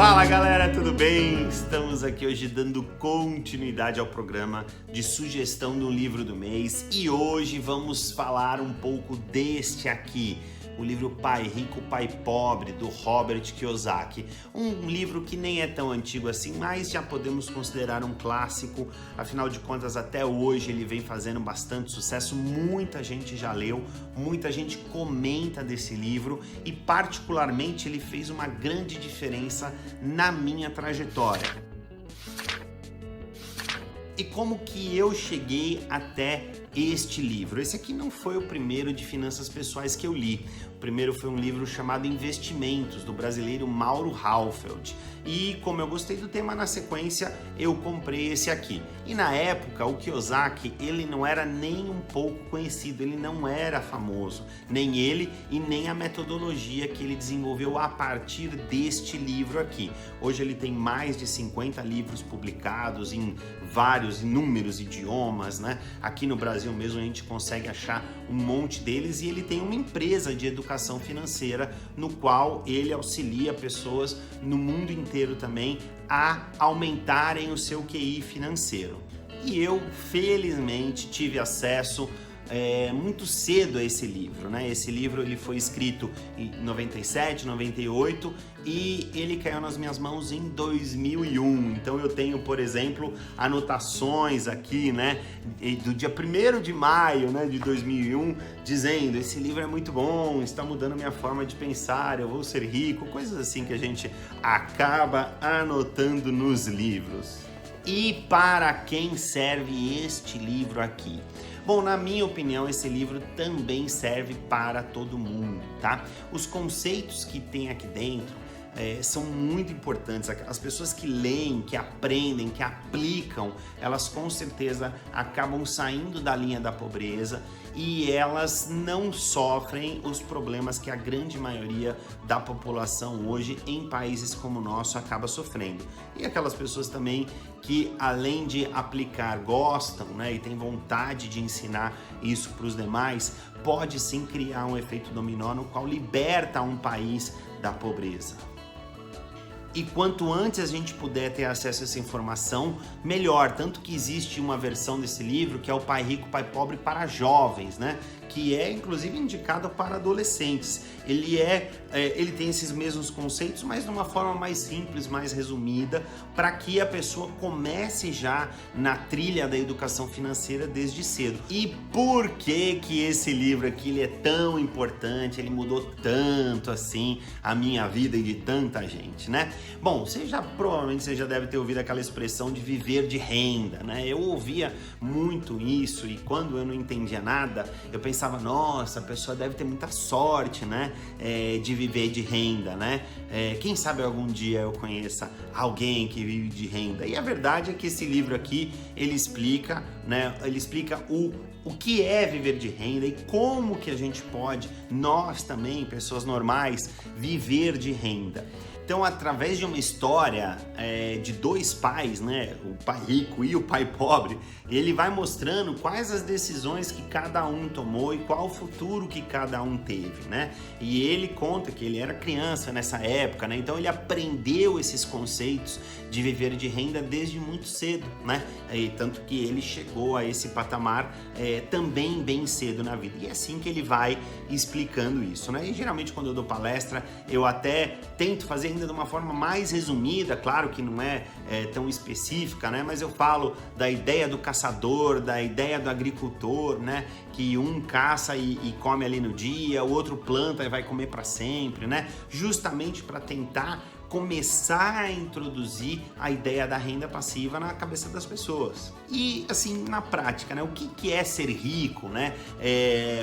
Fala galera, tudo bem? Estamos aqui hoje dando continuidade ao programa de sugestão do livro do mês e hoje vamos falar um pouco deste aqui, o livro Pai Rico, Pai Pobre, do Robert Kiyosaki. Um livro que nem é tão antigo assim, mas já podemos considerar um clássico, afinal de contas até hoje ele vem fazendo bastante sucesso, muita gente já leu, muita gente comenta desse livro e particularmente ele fez uma grande diferença na minha trajetória. E como que eu cheguei até este livro? Esse aqui não foi o primeiro de finanças pessoais que eu li. O primeiro foi um livro chamado Investimentos, do brasileiro Mauro Halfeld. E como eu gostei do tema, na sequência eu comprei esse aqui. E na época o Kiyosaki, ele não era nem um pouco conhecido, ele não era famoso. Nem ele e nem a metodologia que ele desenvolveu a partir deste livro aqui. Hoje ele tem mais de 50 livros publicados em inúmeros idiomas, né? Aqui no Brasil mesmo a gente consegue achar um monte deles e ele tem uma empresa de educação financeira no qual ele auxilia pessoas no mundo inteiro também a aumentarem o seu QI financeiro. E eu, felizmente, tive acesso muito cedo a esse livro, né? Esse livro ele foi escrito em 97, 98 e ele caiu nas minhas mãos em 2001. Então eu tenho, por exemplo, anotações aqui, né? Do dia 1º de maio, né, de 2001, dizendo: esse livro é muito bom, está mudando minha forma de pensar, eu vou ser rico, coisas assim que a gente acaba anotando nos livros. E para quem serve este livro aqui? Bom, na minha opinião, esse livro também serve para todo mundo, tá? Os conceitos que tem aqui dentro são muito importantes. As pessoas que leem, que aprendem, que aplicam, elas com certeza acabam saindo da linha da pobreza e elas não sofrem os problemas que a grande maioria da população hoje em países como o nosso acaba sofrendo. E aquelas pessoas também que, além de aplicar, gostam, né, e têm vontade de ensinar isso para os demais, pode sim criar um efeito dominó no qual liberta um país da pobreza. E quanto antes a gente puder ter acesso a essa informação, melhor. Tanto que existe uma versão desse livro que é o Pai Rico, Pai Pobre para jovens, né? Que é inclusive indicado para adolescentes. Ele tem esses mesmos conceitos, mas de uma forma mais simples, mais resumida, para que a pessoa comece já na trilha da educação financeira desde cedo. E por que esse livro aqui ele é tão importante, ele mudou tanto assim a minha vida e de tanta gente, né? Bom, provavelmente você já deve ter ouvido aquela expressão de viver de renda, né? Eu ouvia muito isso e quando eu não entendia nada, eu pensava, nossa, a pessoa deve ter muita sorte, né? De viver de renda, né? Quem sabe algum dia eu conheça alguém que vive de renda. E a verdade é que esse livro aqui, ele explica, né? Ele explica o que é viver de renda e como que a gente pode, nós também, pessoas normais, viver de renda. Então, através de uma história de dois pais, né, o pai rico e o pai pobre, ele vai mostrando quais as decisões que cada um tomou e qual o futuro que cada um teve, né? E ele conta que ele era criança nessa época, né? Então ele aprendeu esses conceitos de viver de renda desde muito cedo, né? E tanto que ele chegou a esse patamar também bem cedo na vida. E é assim que ele vai explicando isso, né? E geralmente quando eu dou palestra, eu até tento fazer ainda de uma forma mais resumida, claro que não é tão específica, né? Mas eu falo da ideia do caçador, da ideia do agricultor, né? Que um caça e come ali no dia, o outro planta e vai comer para sempre, né? Justamente para tentar começar a introduzir a ideia da renda passiva na cabeça das pessoas. E assim, na prática, né? O que é ser rico, né?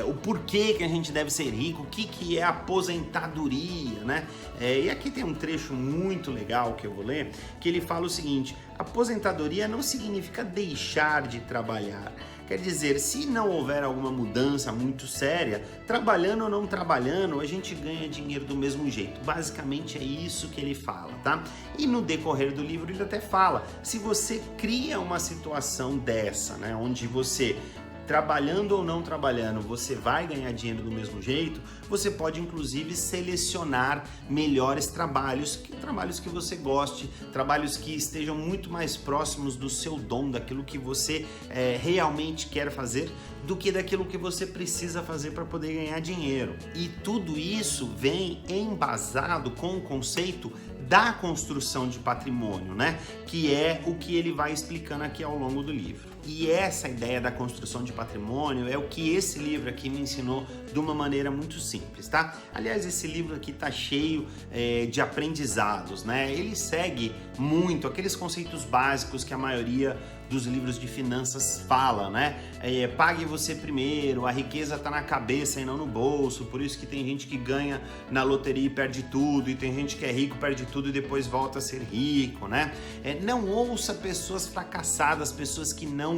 O porquê que a gente deve ser rico, o que é aposentadoria, né? E aqui tem um trecho muito legal que eu vou ler, que ele fala o seguinte: aposentadoria não significa deixar de trabalhar. Quer dizer, se não houver alguma mudança muito séria, trabalhando ou não trabalhando, a gente ganha dinheiro do mesmo jeito. Basicamente é isso que ele fala, tá? E no decorrer do livro ele até fala, se você cria uma situação dessa, né, onde você trabalhando ou não trabalhando, você vai ganhar dinheiro do mesmo jeito, você pode inclusive selecionar melhores trabalhos que você goste, trabalhos que estejam muito mais próximos do seu dom, daquilo que você realmente quer fazer, do que daquilo que você precisa fazer para poder ganhar dinheiro. E tudo isso vem embasado com o conceito da construção de patrimônio, né? Que é o que ele vai explicando aqui ao longo do livro. E essa ideia da construção de patrimônio é o que esse livro aqui me ensinou de uma maneira muito simples, tá? Aliás, esse livro aqui tá cheio de aprendizados, né? Ele segue muito aqueles conceitos básicos que a maioria dos livros de finanças fala, né? Pague você primeiro, a riqueza tá na cabeça e não no bolso, por isso que tem gente que ganha na loteria e perde tudo, e tem gente que é rico, perde tudo e depois volta a ser rico, né? Não ouça pessoas fracassadas, pessoas que não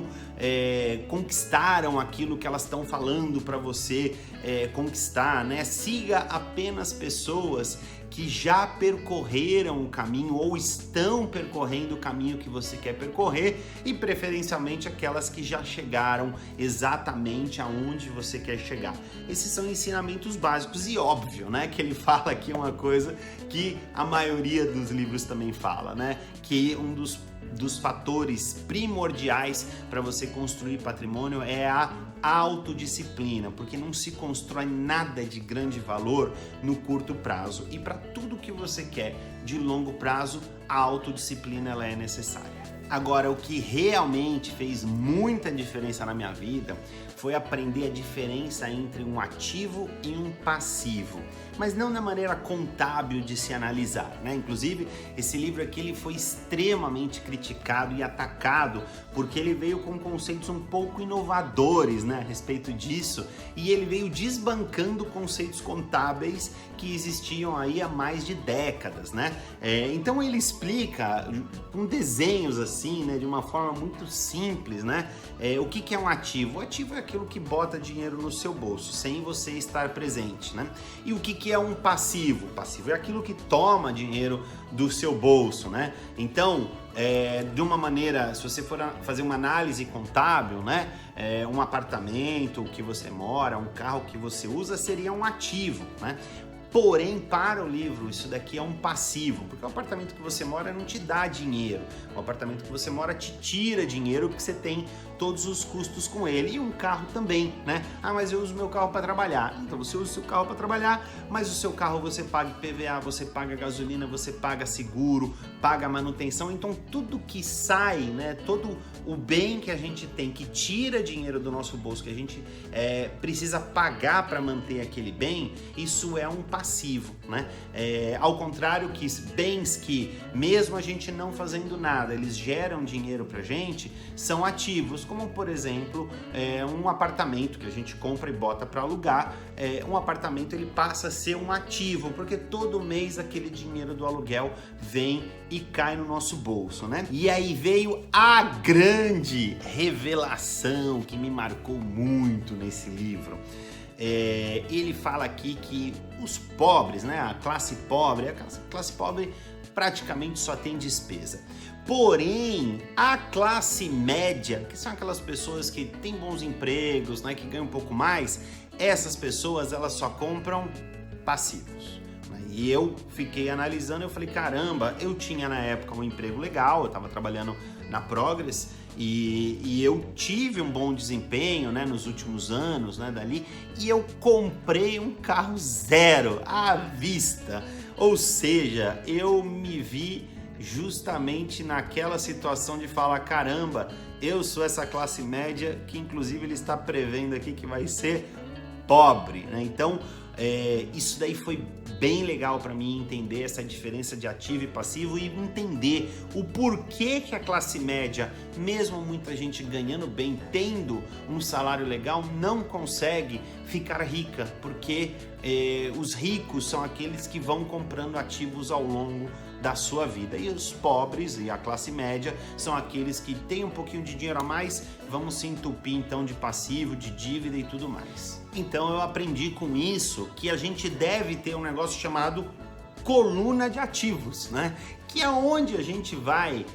conquistaram aquilo que elas estão falando para você conquistar, né? Siga apenas pessoas que já percorreram o caminho ou estão percorrendo o caminho que você quer percorrer, e preferencialmente aquelas que já chegaram exatamente aonde você quer chegar. Esses são ensinamentos básicos e óbvio, né, que ele fala aqui uma coisa que a maioria dos livros também fala, né, que um dos fatores primordiais para você construir patrimônio é a autodisciplina, porque não se constrói nada de grande valor no curto prazo, e para tudo que você quer de longo prazo, a autodisciplina ela é necessária. Agora, o que realmente fez muita diferença na minha vida foi aprender a diferença entre um ativo e um passivo, mas não na maneira contábil de se analisar, né? Inclusive, esse livro aqui ele foi extremamente criticado e atacado porque ele veio com conceitos um pouco inovadores, né, a respeito disso, e ele veio desbancando conceitos contábeis que existiam aí há mais de décadas, né? Então ele explica com desenhos assim, né, de uma forma muito simples, né, o que é um ativo. O ativo é aquilo que bota dinheiro no seu bolso, sem você estar presente, né? E o que é um passivo? O passivo é aquilo que toma dinheiro do seu bolso, né? Então, de uma maneira, se você for fazer uma análise contábil, né, um apartamento que você mora, um carro que você usa seria um ativo, né? Porém, para o livro, isso daqui é um passivo, porque o apartamento que você mora não te dá dinheiro. O apartamento que você mora te tira dinheiro porque você tem todos os custos com ele. E um carro também, né? Ah, mas eu uso meu carro para trabalhar. Então você usa o seu carro para trabalhar, mas o seu carro você paga IPVA, você paga gasolina, você paga seguro, paga manutenção. Então tudo que sai, né? Todo o bem que a gente tem, que tira dinheiro do nosso bolso, que a gente precisa pagar para manter aquele bem, isso é um passivo, né? Ao contrário que bens que, mesmo a gente não fazendo nada, eles geram dinheiro pra gente, são ativos, como por exemplo, um apartamento que a gente compra e bota para alugar. Um apartamento ele passa a ser um ativo, porque todo mês aquele dinheiro do aluguel vem e cai no nosso bolso, né? E aí veio a grande revelação que me marcou muito nesse livro. Ele fala aqui que os pobres, né, a classe pobre praticamente só tem despesa. Porém, a classe média, que são aquelas pessoas que têm bons empregos, né, que ganham um pouco mais, essas pessoas elas só compram passivos. E eu fiquei analisando, eu falei, caramba, eu tinha na época um emprego legal, eu estava trabalhando na Progress e eu tive um bom desempenho, né, nos últimos anos, né, dali, e eu comprei um carro zero à vista. Ou seja, eu me vi justamente naquela situação de falar, caramba, eu sou essa classe média que inclusive ele está prevendo aqui que vai ser pobre, né? Então, isso daí foi bem legal para mim entender essa diferença de ativo e passivo e entender o porquê que a classe média, mesmo muita gente ganhando bem, tendo um salário legal, não consegue ficar rica, porque os ricos são aqueles que vão comprando ativos ao longo da sua vida, e os pobres e a classe média são aqueles que têm um pouquinho de dinheiro a mais, vão se entupir então de passivo, de dívida e tudo mais. Então eu aprendi com isso que a gente deve ter um negócio chamado coluna de ativos, né? Que é onde a gente vai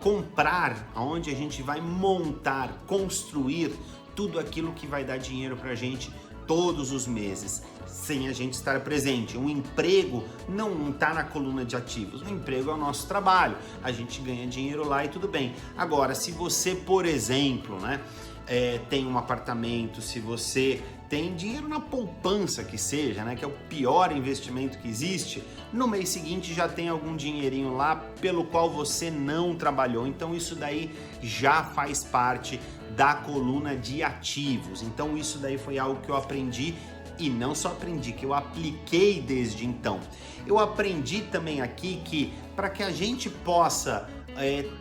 comprar, onde a gente vai montar, construir tudo aquilo que vai dar dinheiro pra gente todos os meses, sem a gente estar presente. Um emprego não está na coluna de ativos, o emprego é o nosso trabalho, a gente ganha dinheiro lá e tudo bem. Agora, se você, por exemplo, tem um apartamento, se você tem dinheiro na poupança que seja, que é o pior investimento que existe, no mês seguinte já tem algum dinheirinho lá pelo qual você não trabalhou, então isso daí já faz parte da coluna de ativos. Então isso daí foi algo que eu aprendi, e não só aprendi, que eu apliquei desde então. Eu aprendi também aqui que para que a gente possa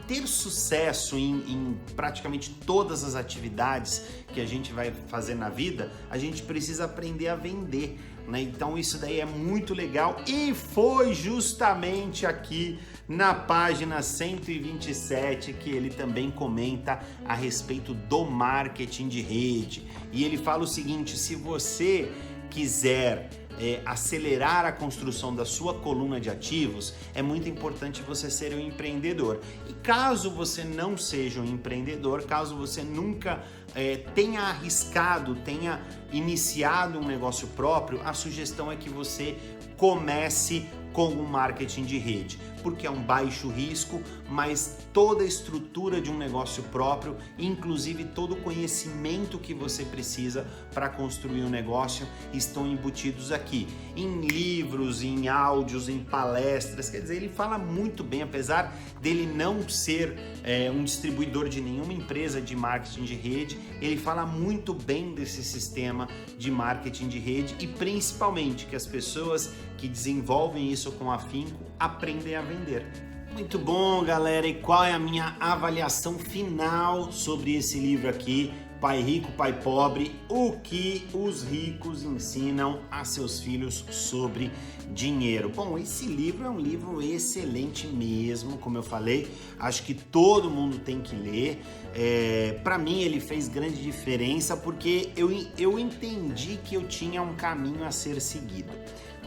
ter sucesso em praticamente todas as atividades que a gente vai fazer na vida, a gente precisa aprender a vender, Então isso daí é muito legal, e foi justamente aqui na página 127 que ele também comenta a respeito do marketing de rede. E ele fala o seguinte: se você quiser acelerar a construção da sua coluna de ativos, é muito importante você ser um empreendedor. E caso você não seja um empreendedor, caso você nunca tenha arriscado, tenha iniciado um negócio próprio, a sugestão é que você comece com o marketing de rede, porque é um baixo risco, mas toda a estrutura de um negócio próprio, inclusive todo o conhecimento que você precisa para construir um negócio, estão embutidos aqui, em livros, em áudios, em palestras. Quer dizer, ele fala muito bem, apesar dele não ser um distribuidor de nenhuma empresa de marketing de rede, ele fala muito bem desse sistema de marketing de rede, e principalmente que as pessoas que desenvolvem isso com afinco aprendem a vender. Muito bom, galera, e qual é a minha avaliação final sobre esse livro aqui, Pai Rico, Pai Pobre, o que os ricos ensinam a seus filhos sobre dinheiro? Bom, esse livro é um livro excelente mesmo, como eu falei, acho que todo mundo tem que ler. Para mim ele fez grande diferença porque eu entendi que eu tinha um caminho a ser seguido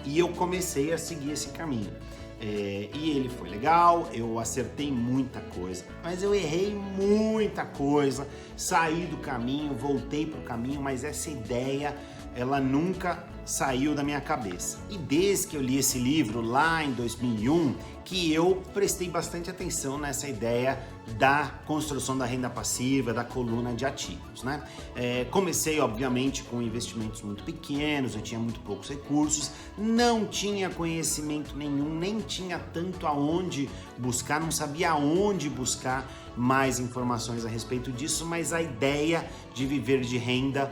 e eu comecei a seguir esse caminho. E ele foi legal, eu acertei muita coisa, mas eu errei muita coisa, saí do caminho, voltei pro caminho, mas essa ideia, ela nunca saiu da minha cabeça. E desde que eu li esse livro lá em 2001, que eu prestei bastante atenção nessa ideia da construção da renda passiva, da coluna de ativos, Comecei, obviamente, com investimentos muito pequenos, eu tinha muito poucos recursos, não tinha conhecimento nenhum, nem tinha tanto aonde buscar, não sabia aonde buscar mais informações a respeito disso, mas a ideia de viver de renda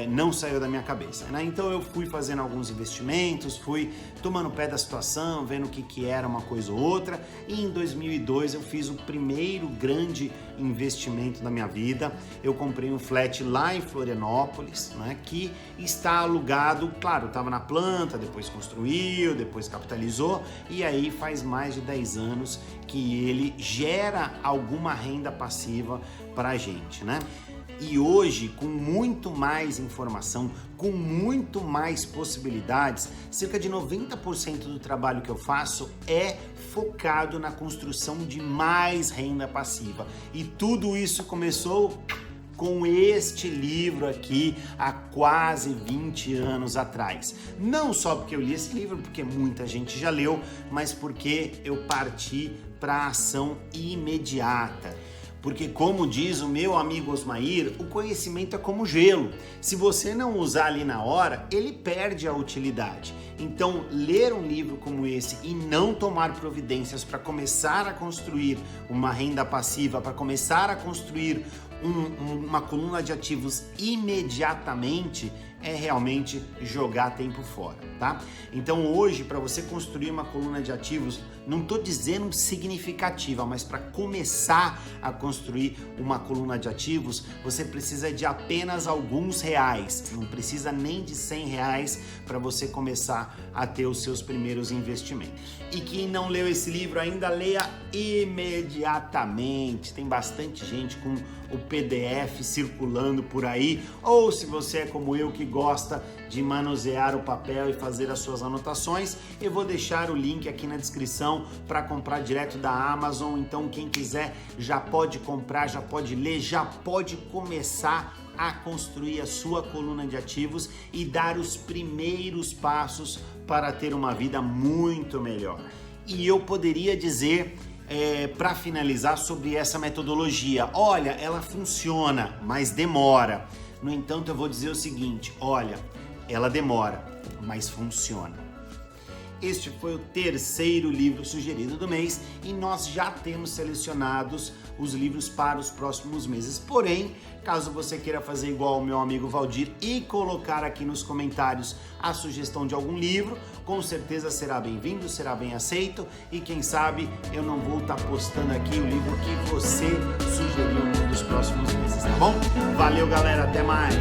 não saiu da minha cabeça, Então eu fui fazendo alguns investimentos, fui tomando pé da situação, vendo o que era uma coisa ou outra, e em 2002 eu fiz o primeiro grande investimento da minha vida. Eu comprei um flat lá em Florianópolis, que está alugado, claro, estava na planta, depois construiu, depois capitalizou, e aí faz mais de 10 anos que ele gera alguma renda passiva para a gente, E hoje, com muito mais informação, com muito mais possibilidades, cerca de 90% do trabalho que eu faço é focado na construção de mais renda passiva. E tudo isso começou com este livro aqui há quase 20 anos atrás. Não só porque eu li esse livro, porque muita gente já leu, mas porque eu parti para a ação imediata. Porque, como diz o meu amigo Osmair, o conhecimento é como gelo. Se você não usar ali na hora, ele perde a utilidade. Então, ler um livro como esse e não tomar providências para começar a construir uma renda passiva, para começar a construir uma coluna de ativos imediatamente, é realmente jogar tempo fora, tá? Então hoje, para você construir uma coluna de ativos, não estou dizendo significativa, mas para começar a construir uma coluna de ativos, você precisa de apenas alguns reais, não precisa nem de R$100 para você começar a ter os seus primeiros investimentos. E quem não leu esse livro ainda, leia imediatamente. Tem bastante gente com o PDF circulando por aí, ou se você é como eu que gosta de manusear o papel e fazer as suas anotações, eu vou deixar o link aqui na descrição para comprar direto da Amazon. Então quem quiser já pode comprar, já pode ler, já pode começar a construir a sua coluna de ativos e dar os primeiros passos para ter uma vida muito melhor. E eu poderia dizer, para finalizar, sobre essa metodologia: olha, ela funciona, mas demora. No entanto, eu vou dizer o seguinte: olha, ela demora, mas funciona. Este foi o terceiro livro sugerido do mês e nós já temos selecionados os livros para os próximos meses. Porém, caso você queira fazer igual o meu amigo Valdir e colocar aqui nos comentários a sugestão de algum livro, com certeza será bem-vindo, será bem aceito e quem sabe eu não vou estar postando aqui o livro que você sugeriu nos próximos meses, tá bom? Valeu, galera, até mais!